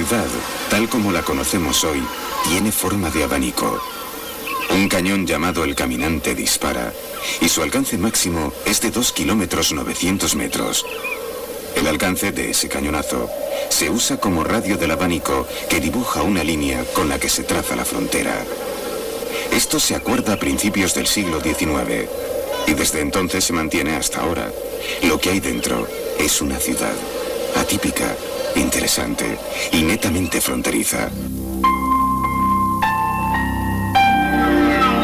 ciudad, tal como la conocemos hoy, tiene forma de abanico. Un cañón llamado El Caminante dispara, y su alcance máximo es de 2 kilómetros 900 metros. El alcance de ese cañonazo se usa como radio del abanico que dibuja una línea con la que se traza la frontera. Esto se acuerda a principios del siglo XIX, y desde entonces se mantiene hasta ahora. Lo que hay dentro es una ciudad atípica, interesante y netamente fronteriza.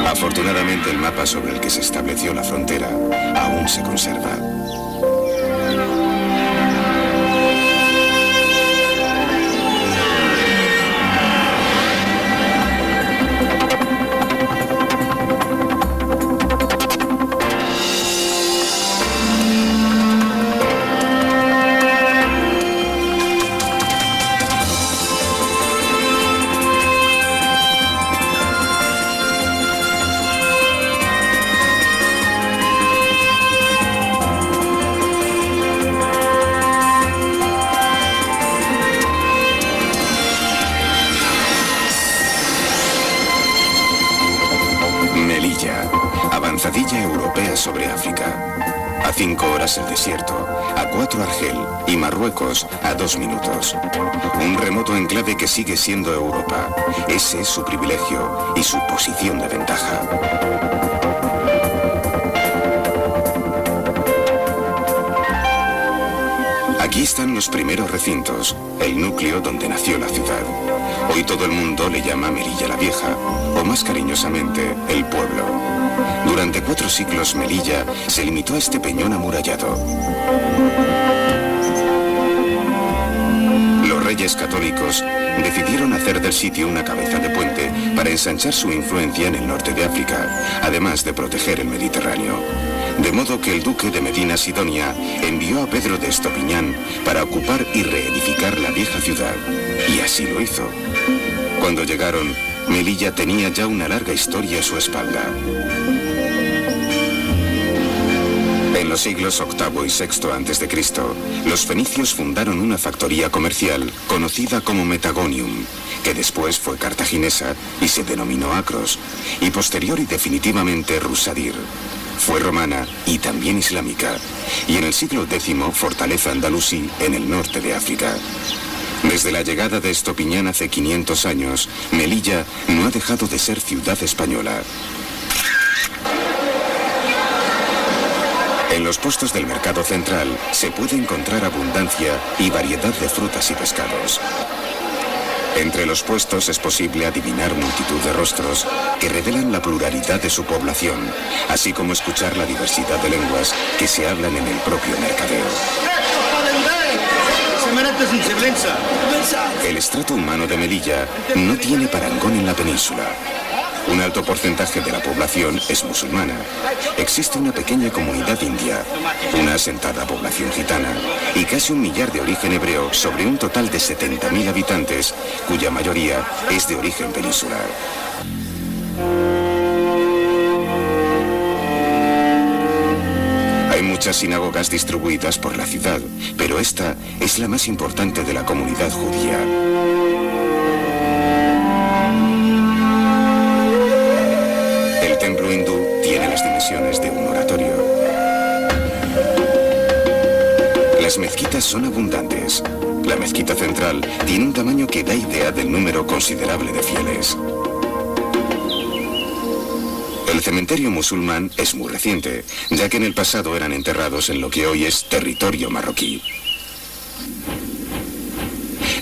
Afortunadamente, el mapa sobre el que se estableció la frontera aún se conserva. Avanzadilla europea sobre África. A 5 horas el desierto, a 4 Argel y Marruecos a 2 minutos. Un remoto enclave que sigue siendo Europa. Ese es su privilegio y su posición de ventaja. Aquí están los primeros recintos, el núcleo donde nació la ciudad. Hoy todo el mundo le llama Melilla la Vieja, o más cariñosamente, el pueblo. Durante 4 siglos Melilla se limitó a este peñón amurallado. Los reyes católicos decidieron hacer del sitio una cabeza de puente para ensanchar su influencia en el norte de África, además de proteger el Mediterráneo. De modo que el duque de Medina Sidonia envió a Pedro de Estopiñán para ocupar y reedificar la vieja ciudad, y así lo hizo. Cuando llegaron, Melilla tenía ya una larga historia a su espalda. En los siglos VIII y VI a.C., los fenicios fundaron una factoría comercial conocida como Metagonium, que después fue cartaginesa y se denominó Acros, y posterior y definitivamente Rusadir. Fue romana y también islámica, y en el siglo X fortaleza andalusí en el norte de África. Desde la llegada de Estopiñán hace 500 años, Melilla no ha dejado de ser ciudad española. En los puestos del mercado central se puede encontrar abundancia y variedad de frutas y pescados. Entre los puestos es posible adivinar multitud de rostros que revelan la pluralidad de su población, así como escuchar la diversidad de lenguas que se hablan en el propio mercadeo. El estrato humano de Melilla no tiene parangón en la península. Un alto porcentaje de la población es musulmana. Existe una pequeña comunidad india, una asentada población gitana y casi 1 millar de origen hebreo sobre un total de 70.000 habitantes, cuya mayoría es de origen peninsular. Hay muchas sinagogas distribuidas por la ciudad, pero esta es la más importante de la comunidad judía. El templo hindú tiene las dimensiones de un oratorio. Las mezquitas son abundantes. La mezquita central tiene un tamaño que da idea del número considerable de fieles. El cementerio musulmán es muy reciente, ya que en el pasado eran enterrados en lo que hoy es territorio marroquí.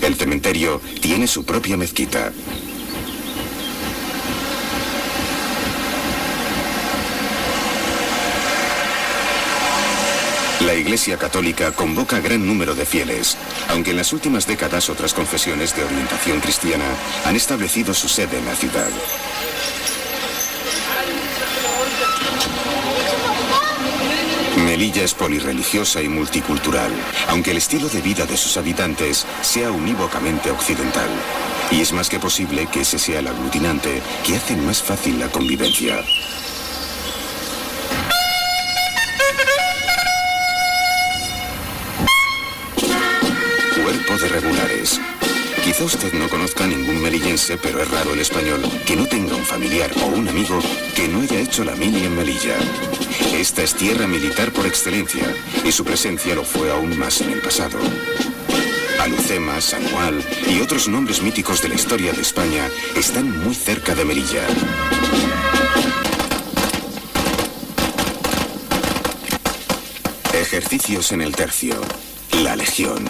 El cementerio tiene su propia mezquita. La Iglesia Católica convoca gran número de fieles, aunque en las últimas décadas otras confesiones de orientación cristiana han establecido su sede en la ciudad. Melilla es polirreligiosa y multicultural, aunque el estilo de vida de sus habitantes sea unívocamente occidental. Y es más que posible que ese sea el aglutinante que hace más fácil la convivencia. Cuerpo de regulares. Quizá Quizá usted no conozca a ningún melillense, pero es raro el español que no tenga un familiar o un amigo que no haya hecho la mili en Melilla. Esta es tierra militar por excelencia y su presencia lo fue aún más en el pasado. Alucemas, Sanual y otros nombres míticos de la historia de España están muy cerca de Melilla. Ejercicios en el tercio. La Legión.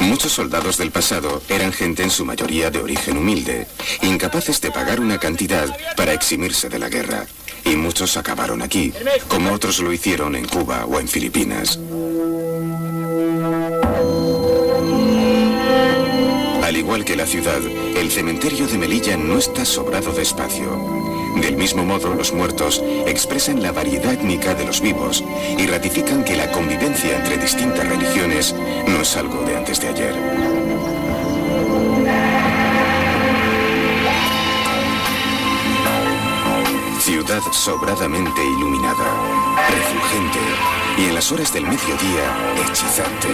Muchos soldados del pasado eran gente en su mayoría de origen humilde, incapaces de pagar una cantidad para eximirse de la guerra. Y muchos acabaron aquí, como otros lo hicieron en Cuba o en Filipinas. Al igual que la ciudad, el cementerio de Melilla no está sobrado de espacio. Del mismo modo, los muertos expresan la variedad étnica de los vivos y ratifican que la convivencia entre distintas religiones no es algo de antes de ayer. Ciudad sobradamente iluminada, refulgente y en las horas del mediodía hechizante.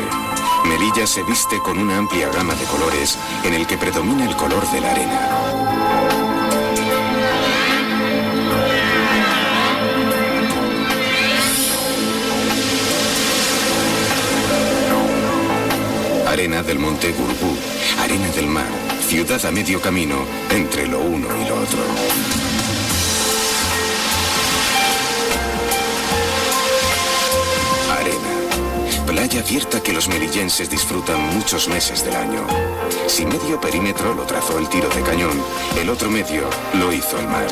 Melilla se viste con una amplia gama de colores en el que predomina el color de la arena. Arena del monte Gurgú, arena del mar, ciudad a medio camino entre lo uno y lo otro. Arena, playa abierta que los melillenses disfrutan muchos meses del año. Si medio perímetro lo trazó el tiro de cañón, el otro medio lo hizo el mar.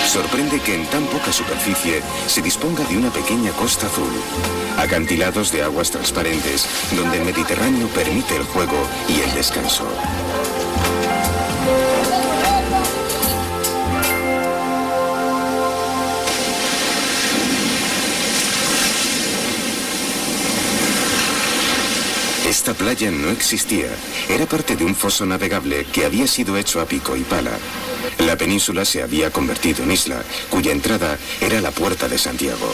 Sorprende que en tan poca superficie se disponga de una pequeña costa azul, acantilados de aguas transparentes, donde el Mediterráneo permite el juego y el descanso. Esta playa no existía, era parte de un foso navegable que había sido hecho a pico y pala. La península se había convertido en isla, cuya entrada era la Puerta de Santiago.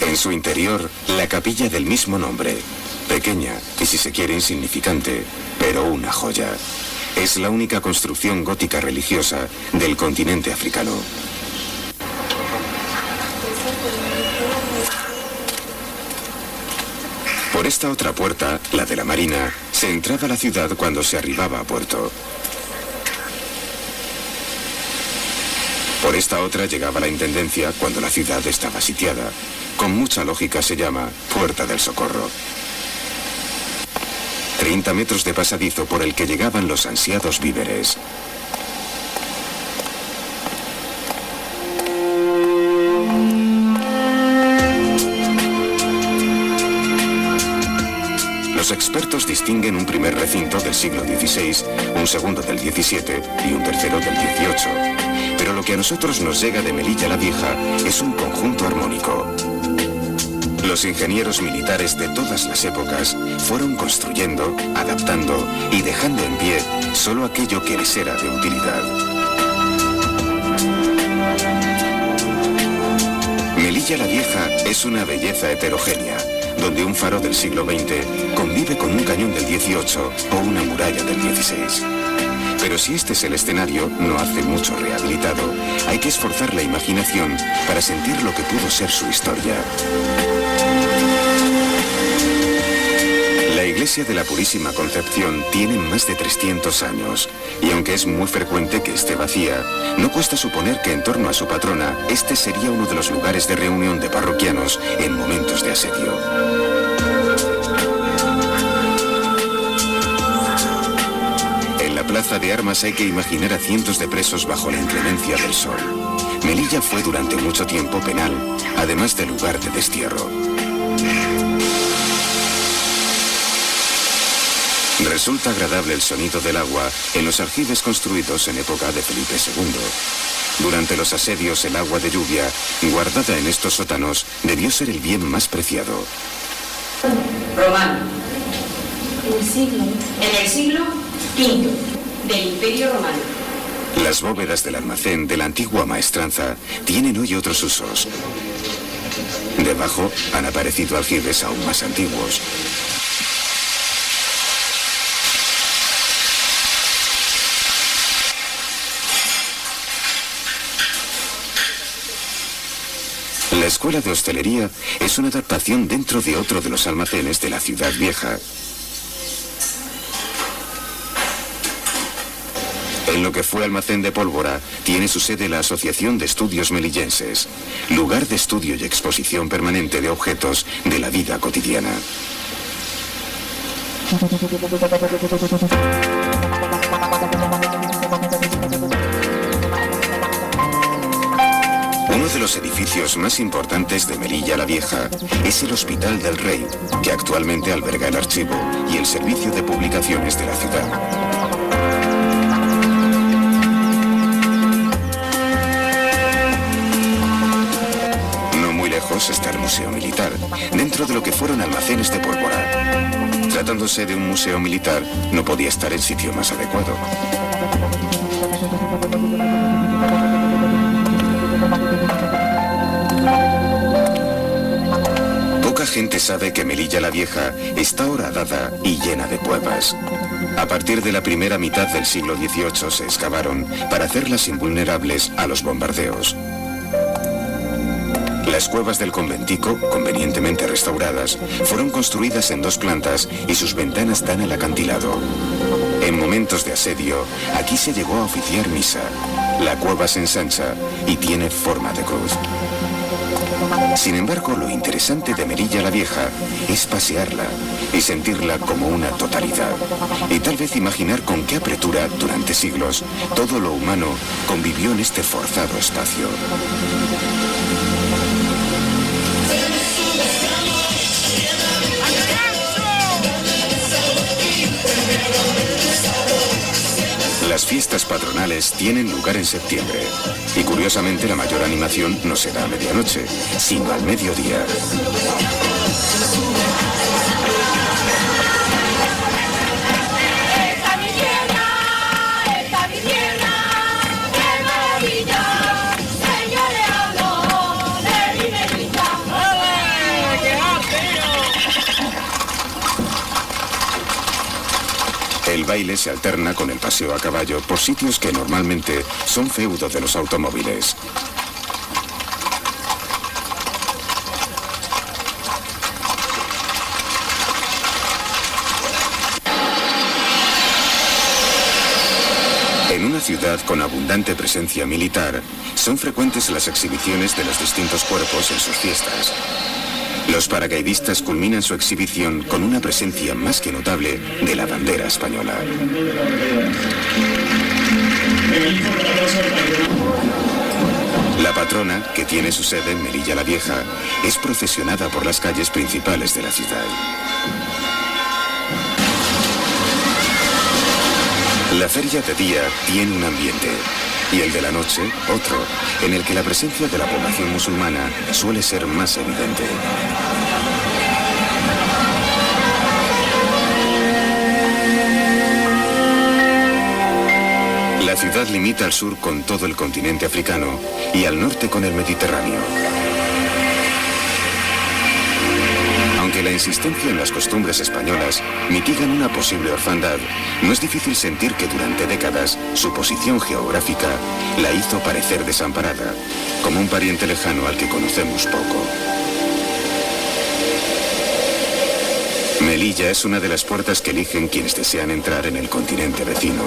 En su interior, la capilla del mismo nombre, pequeña y si se quiere insignificante, pero una joya. Es la única construcción gótica religiosa del continente africano. Por esta otra puerta, la de la Marina, se entraba a la ciudad cuando se arribaba a puerto. Por esta otra llegaba la intendencia cuando la ciudad estaba sitiada. Con mucha lógica se llama Puerta del Socorro. 30 metros de pasadizo por el que llegaban los ansiados víveres. Los expertos distinguen un primer recinto del siglo XVI, un segundo del XVII y un tercero del XVIII. Pero lo que a nosotros nos llega de Melilla la Vieja es un conjunto armónico. Los ingenieros militares de todas las épocas fueron construyendo, adaptando y dejando en pie solo aquello que les era de utilidad. Melilla la Vieja es una belleza heterogénea, donde un faro del siglo XX convive con un cañón del XVIII o una muralla del XVI. Pero si este es el escenario, no hace mucho rehabilitado, hay que esforzar la imaginación para sentir lo que pudo ser su historia. La iglesia de la Purísima Concepción tiene más de 300 años, y aunque es muy frecuente que esté vacía, no cuesta suponer que en torno a su patrona, este sería uno de los lugares de reunión de parroquianos en momentos de asedio. En la plaza de armas hay que imaginar a cientos de presos bajo la inclemencia del sol. Melilla fue durante mucho tiempo penal, además de lugar de destierro. Resulta agradable el sonido del agua en los aljibes construidos en época de Felipe II. Durante los asedios, el agua de lluvia, guardada en estos sótanos, debió ser el bien más preciado. Romano. En el siglo V del Imperio Romano. Las bóvedas del almacén de la antigua maestranza tienen hoy otros usos. Debajo han aparecido aljibes aún más antiguos. La escuela de hostelería es una adaptación dentro de otro de los almacenes de la ciudad vieja. En lo que fue almacén de pólvora, tiene su sede la Asociación de Estudios Melillenses, lugar de estudio y exposición permanente de objetos de la vida cotidiana. Uno de los edificios más importantes de Melilla la Vieja es el Hospital del Rey, que actualmente alberga el archivo y el servicio de publicaciones de la ciudad. Está el Museo Militar, dentro de lo que fueron almacenes de pólvora. Tratándose de un museo militar, no podía estar en sitio más adecuado. Poca gente sabe que Melilla la Vieja está horadada y llena de cuevas. A partir de la primera mitad del siglo XVIII se excavaron para hacerlas invulnerables a los bombardeos. Las cuevas del conventico, convenientemente restauradas, fueron construidas en 2 plantas y sus ventanas dan al acantilado. En momentos de asedio, aquí se llegó a oficiar misa. La cueva se ensancha y tiene forma de cruz. Sin embargo, lo interesante de Melilla la Vieja es pasearla y sentirla como una totalidad. Y tal vez imaginar con qué apretura, durante siglos, todo lo humano convivió en este forzado espacio. Las fiestas patronales tienen lugar en septiembre y curiosamente la mayor animación no se da a medianoche, sino al mediodía. El baile se alterna con el paseo a caballo por sitios que normalmente son feudo de los automóviles. En una ciudad con abundante presencia militar, son frecuentes las exhibiciones de los distintos cuerpos en sus fiestas. Los paracaidistas culminan su exhibición con una presencia más que notable de la bandera española. La patrona, que tiene su sede en Melilla la Vieja, es procesionada por las calles principales de la ciudad. La feria de día tiene un ambiente y el de la noche otro, en el que la presencia de la población musulmana suele ser más evidente. La ciudad limita al sur con todo el continente africano y al norte con el Mediterráneo. Aunque la insistencia en las costumbres españolas mitigan una posible orfandad, no es difícil sentir que durante décadas su posición geográfica la hizo parecer desamparada, como un pariente lejano al que conocemos poco. Melilla es una de las puertas que eligen quienes desean entrar en el continente vecino.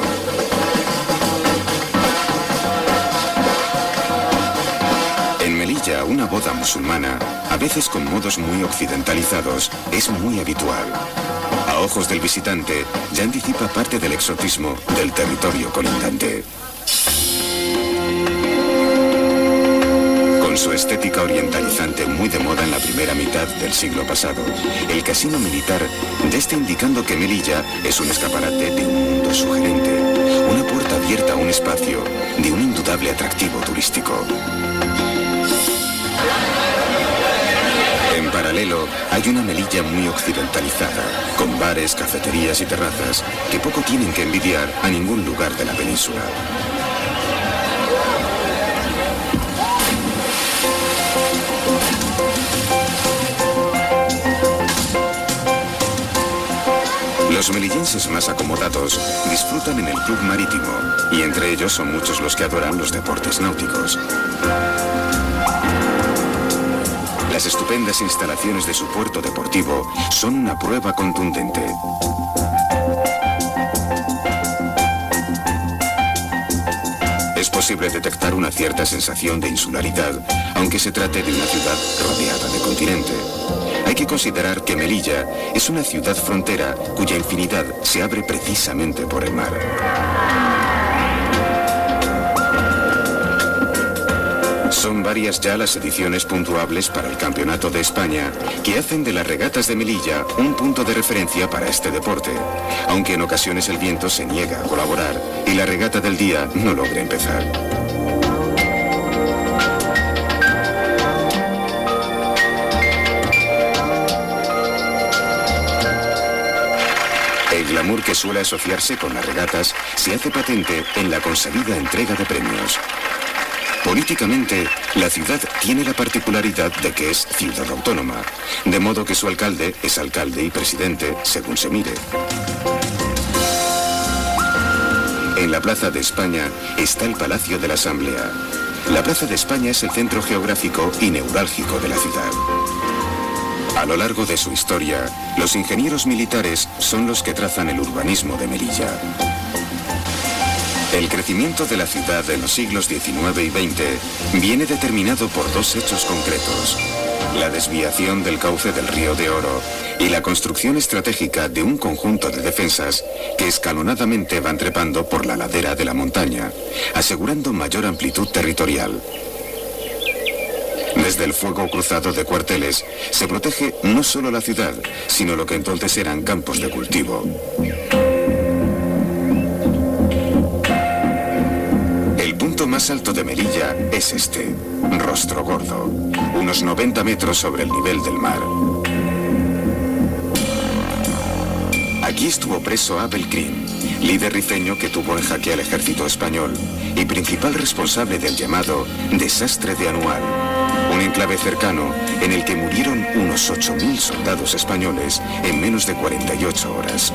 Una boda musulmana, a veces con modos muy occidentalizados, es muy habitual. A ojos del visitante, ya anticipa parte del exotismo del territorio colindante. Con su estética orientalizante muy de moda en la primera mitad del siglo pasado, el casino militar ya está indicando que Melilla es un escaparate de un mundo sugerente, una puerta abierta a un espacio de un indudable atractivo turístico. En paralelo, hay una Melilla muy occidentalizada, con bares, cafeterías y terrazas que poco tienen que envidiar a ningún lugar de la península. Los melillenses más acomodados disfrutan en el club marítimo y entre ellos son muchos los que adoran los deportes náuticos. Las estupendas instalaciones de su puerto deportivo son una prueba contundente. Es posible detectar una cierta sensación de insularidad, aunque se trate de una ciudad rodeada de continente. Hay que considerar que Melilla es una ciudad frontera cuya infinidad se abre precisamente por el mar. Son varias ya las ediciones puntuables para el Campeonato de España que hacen de las regatas de Melilla un punto de referencia para este deporte, aunque en ocasiones el viento se niega a colaborar y la regata del día no logra empezar. El glamour que suele asociarse con las regatas se hace patente en la consabida entrega de premios. Políticamente, la ciudad tiene la particularidad de que es ciudad autónoma, de modo que su alcalde es alcalde y presidente según se mire. En la Plaza de España está el Palacio de la Asamblea. La Plaza de España es el centro geográfico y neurálgico de la ciudad. A lo largo de su historia, los ingenieros militares son los que trazan el urbanismo de Melilla. El crecimiento de la ciudad en los siglos XIX y XX viene determinado por dos hechos concretos: la desviación del cauce del Río de Oro y la construcción estratégica de un conjunto de defensas que escalonadamente van trepando por la ladera de la montaña, asegurando mayor amplitud territorial. Desde el fuego cruzado de cuarteles se protege no solo la ciudad, sino lo que entonces eran campos de cultivo. El punto más alto de Melilla es este, Rostro Gordo, unos 90 metros sobre el nivel del mar. Aquí estuvo preso Abel Krim, líder rifeño que tuvo en jaque al ejército español y principal responsable del llamado Desastre de Anual, un enclave cercano en el que murieron unos 8.000 soldados españoles en menos de 48 horas.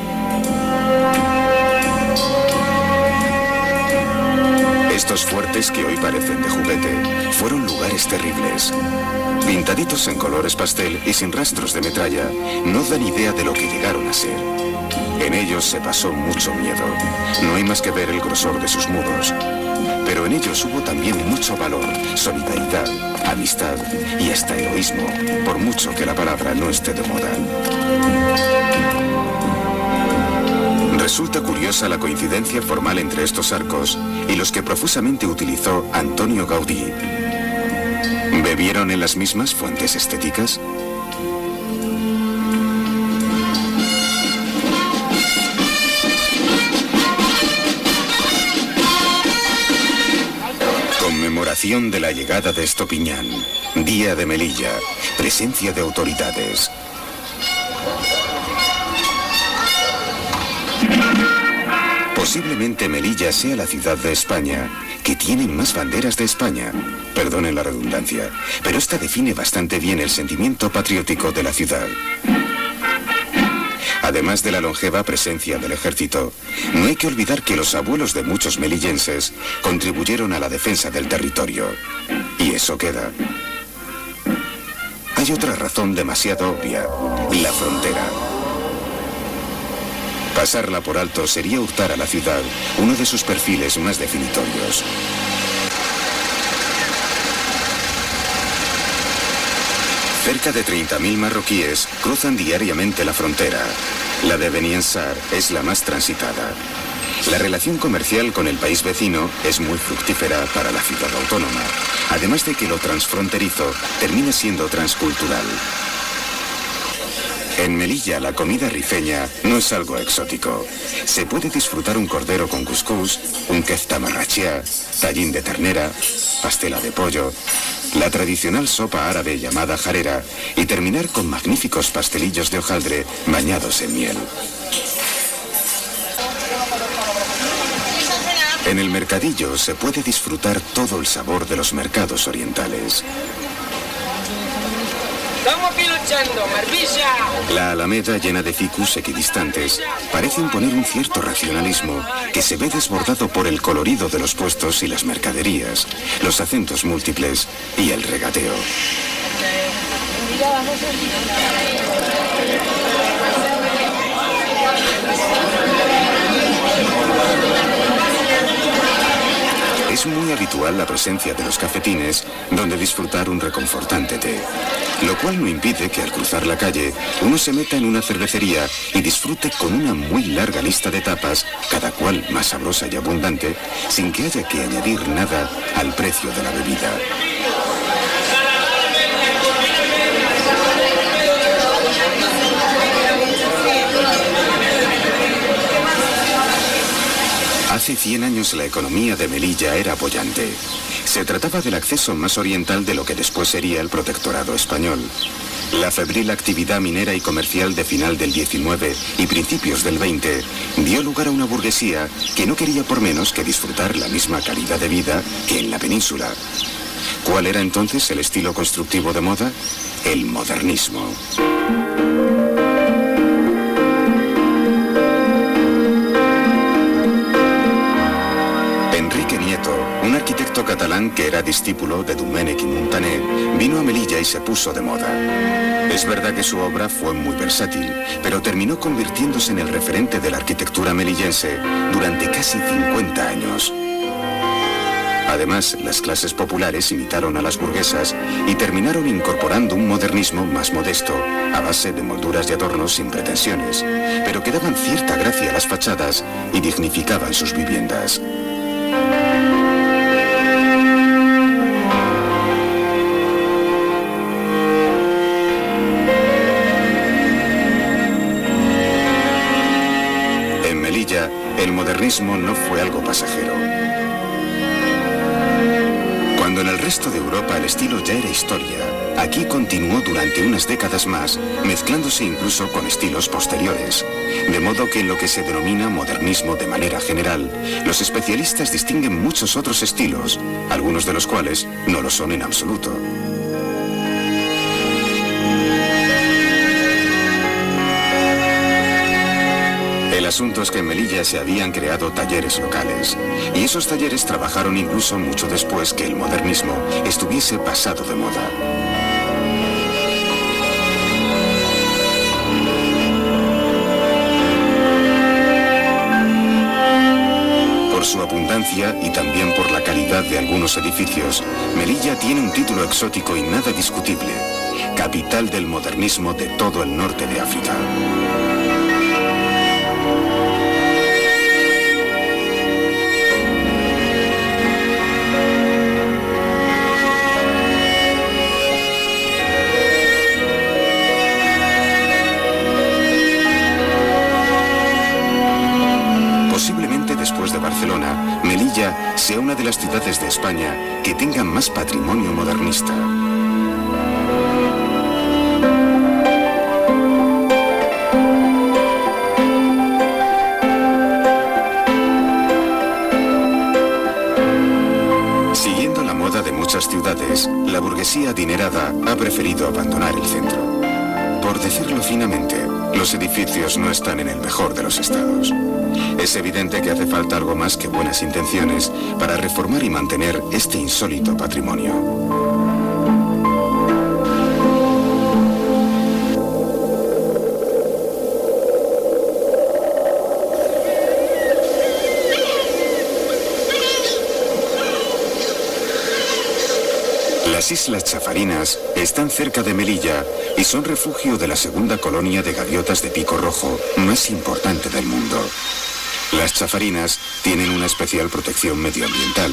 Estos fuertes que hoy parecen de juguete fueron lugares terribles. Pintaditos en colores pastel y sin rastros de metralla, no dan idea de lo que llegaron a ser. En ellos se pasó mucho miedo. No hay más que ver el grosor de sus muros. Pero en ellos hubo también mucho valor, solidaridad, amistad y hasta heroísmo, por mucho que la palabra no esté de moda. Resulta curiosa la coincidencia formal entre estos arcos y los que profusamente utilizó Antonio Gaudí. ¿Bebieron en las mismas fuentes estéticas? Conmemoración de la llegada de Estopiñán, Día de Melilla, presencia de autoridades. Posiblemente Melilla sea la ciudad de España que tiene más banderas de España, perdonen la redundancia, pero esta define bastante bien el sentimiento patriótico de la ciudad. Además de la longeva presencia del ejército, no hay que olvidar que los abuelos de muchos melillenses contribuyeron a la defensa del territorio. Y eso queda. Hay otra razón demasiado obvia, la frontera. Pasarla por alto sería hurtar a la ciudad uno de sus perfiles más definitorios. Cerca de 30.000 marroquíes cruzan diariamente la frontera. La de Beni Ansar es la más transitada. La relación comercial con el país vecino es muy fructífera para la ciudad autónoma, además de que lo transfronterizo termina siendo transcultural. En Melilla la comida rifeña no es algo exótico. Se puede disfrutar un cordero con cuscús, un kefta marrachea, tallín de ternera, pastela de pollo, la tradicional sopa árabe llamada jarera y terminar con magníficos pastelillos de hojaldre bañados en miel. En el mercadillo se puede disfrutar todo el sabor de los mercados orientales. Estamos aquí luchando, Marbella. La Alameda, llena de ficus equidistantes, parece imponer un cierto racionalismo que se ve desbordado por el colorido de los puestos y las mercaderías, los acentos múltiples y el regateo. Es muy habitual la presencia de los cafetines, donde disfrutar un reconfortante té, lo cual no impide que al cruzar la calle uno se meta en una cervecería y disfrute con una muy larga lista de tapas, cada cual más sabrosa y abundante, sin que haya que añadir nada al precio de la bebida. Hace 100 años la economía de Melilla era boyante. Se trataba del acceso más oriental de lo que después sería el protectorado español. La febril actividad minera y comercial de final del 19 y principios del 20 dio lugar a una burguesía que no quería por menos que disfrutar la misma calidad de vida que en la península. ¿Cuál era entonces el estilo constructivo de moda? El modernismo. Un arquitecto catalán que era discípulo de Domènech i Montaner vino a Melilla y se puso de moda. Es verdad que su obra fue muy versátil, pero terminó convirtiéndose en el referente de la arquitectura melillense durante casi 50 años. Además, las clases populares imitaron a las burguesas y terminaron incorporando un modernismo más modesto, a base de molduras y adornos sin pretensiones, pero que daban cierta gracia a las fachadas y dignificaban sus viviendas. El modernismo no fue algo pasajero. Cuando en el resto de Europa el estilo ya era historia, aquí continuó durante unas décadas más, mezclándose incluso con estilos posteriores. De modo que en lo que se denomina modernismo de manera general, los especialistas distinguen muchos otros estilos, algunos de los cuales no lo son en absoluto. El asunto es que en Melilla se habían creado talleres locales, y esos talleres trabajaron incluso mucho después que el modernismo estuviese pasado de moda. Por su abundancia y también por la calidad de algunos edificios, Melilla tiene un título exótico y nada discutible: capital del modernismo de todo el norte de África. Después de Barcelona, Melilla sea una de las ciudades de España que tenga más patrimonio modernista. Siguiendo la moda de muchas ciudades, la burguesía adinerada ha preferido abandonar el centro. Por decirlo finamente, los edificios no están en el mejor de los estados. Es evidente que hace falta algo más que buenas intenciones para reformar y mantener este insólito patrimonio. Las Islas Chafarinas están cerca de Melilla y son refugio de la segunda colonia de gaviotas de pico rojo más importante del mundo. Las chafarinas tienen una especial protección medioambiental,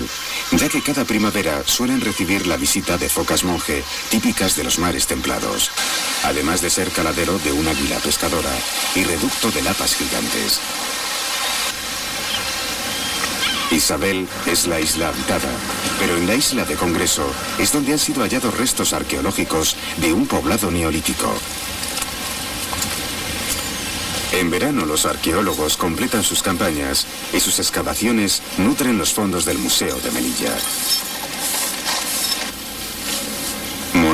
ya que cada primavera suelen recibir la visita de focas monje típicas de los mares templados, además de ser caladero de un águila pescadora y reducto de lapas gigantes. Isabel es la isla habitada, pero en la isla de Congreso es donde han sido hallados restos arqueológicos de un poblado neolítico. En verano los arqueólogos completan sus campañas y sus excavaciones nutren los fondos del Museo de Melilla.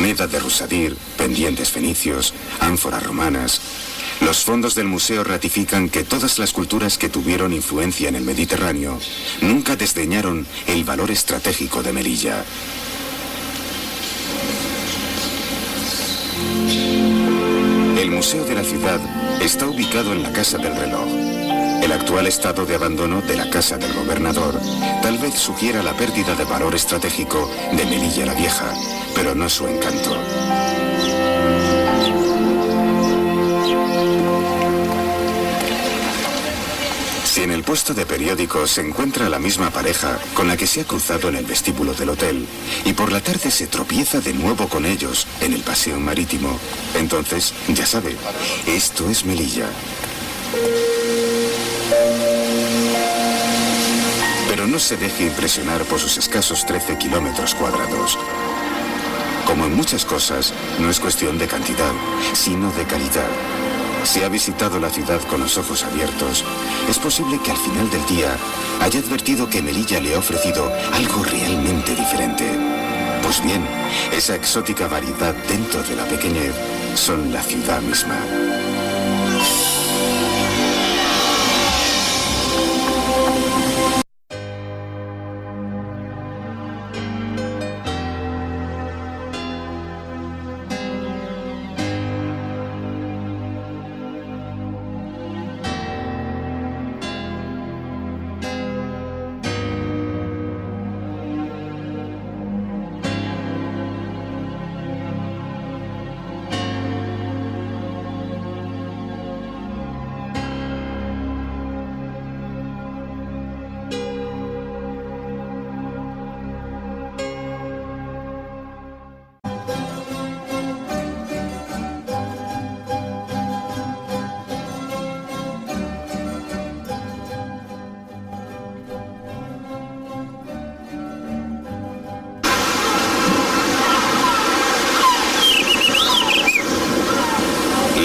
Meda de Rusadir, pendientes fenicios, ánforas romanas. Los fondos del museo ratifican que todas las culturas que tuvieron influencia en el Mediterráneo nunca desdeñaron el valor estratégico de Melilla. El museo de la ciudad está ubicado en la Casa del Reloj. El actual estado de abandono de la Casa del Gobernador tal vez sugiera la pérdida de valor estratégico de Melilla la Vieja, pero no su encanto. Si en el puesto de periódicos se encuentra la misma pareja con la que se ha cruzado en el vestíbulo del hotel y por la tarde se tropieza de nuevo con ellos en el paseo marítimo, entonces, ya sabe, esto es Melilla. Pero no se deje impresionar por sus escasos 13 kilómetros cuadrados. Como en muchas cosas, no es cuestión de cantidad, sino de calidad. Si ha visitado la ciudad con los ojos abiertos, es posible que al final del día haya advertido que Melilla le ha ofrecido algo realmente diferente. Pues bien, esa exótica variedad dentro de la pequeñez son la ciudad misma.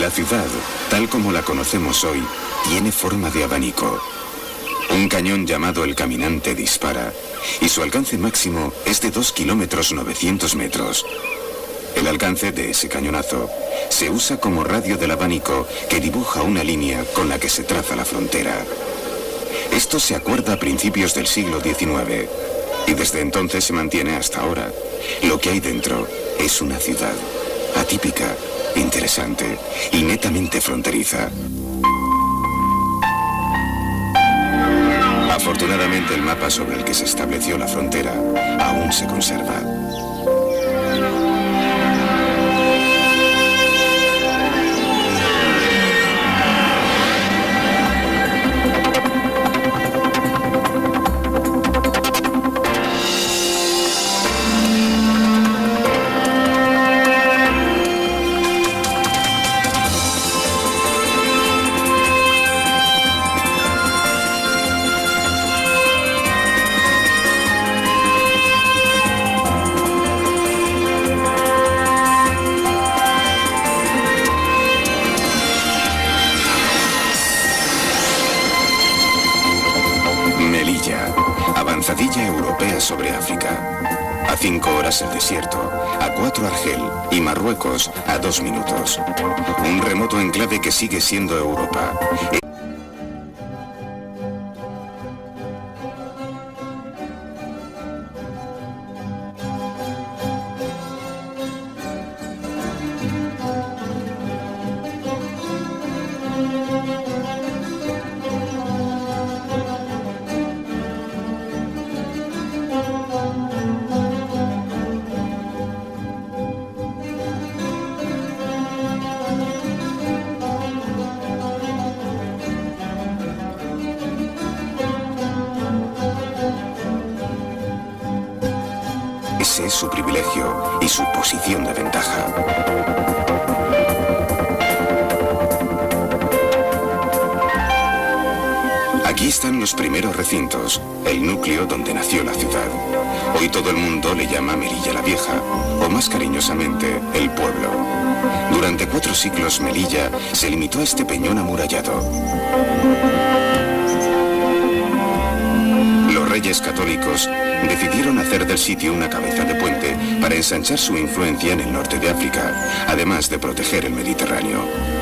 La ciudad, tal como la conocemos hoy, tiene forma de abanico. Un cañón llamado El Caminante dispara, y su alcance máximo es de 2 kilómetros 900 metros. El alcance de ese cañonazo se usa como radio del abanico que dibuja una línea con la que se traza la frontera. Esto se acuerda a principios del siglo XIX, y desde entonces se mantiene hasta ahora. Lo que hay dentro es una ciudad atípica, interesante y netamente fronteriza. Afortunadamente, el mapa sobre el que se estableció la frontera aún se conserva. Avanzadilla europea sobre África. A 5 horas el desierto, a 4 Argel y Marruecos a 2 minutos. Un remoto enclave que sigue siendo Europa. Ese es su privilegio y su posición de ventaja. Aquí están los primeros recintos, el núcleo donde nació la ciudad. Hoy todo el mundo le llama Melilla la Vieja, o más cariñosamente, el pueblo. Durante 4 siglos Melilla se limitó a este peñón amurallado. Los reyes católicos decidieron hacer del sitio una cabeza de puente para ensanchar su influencia en el norte de África, además de proteger el Mediterráneo.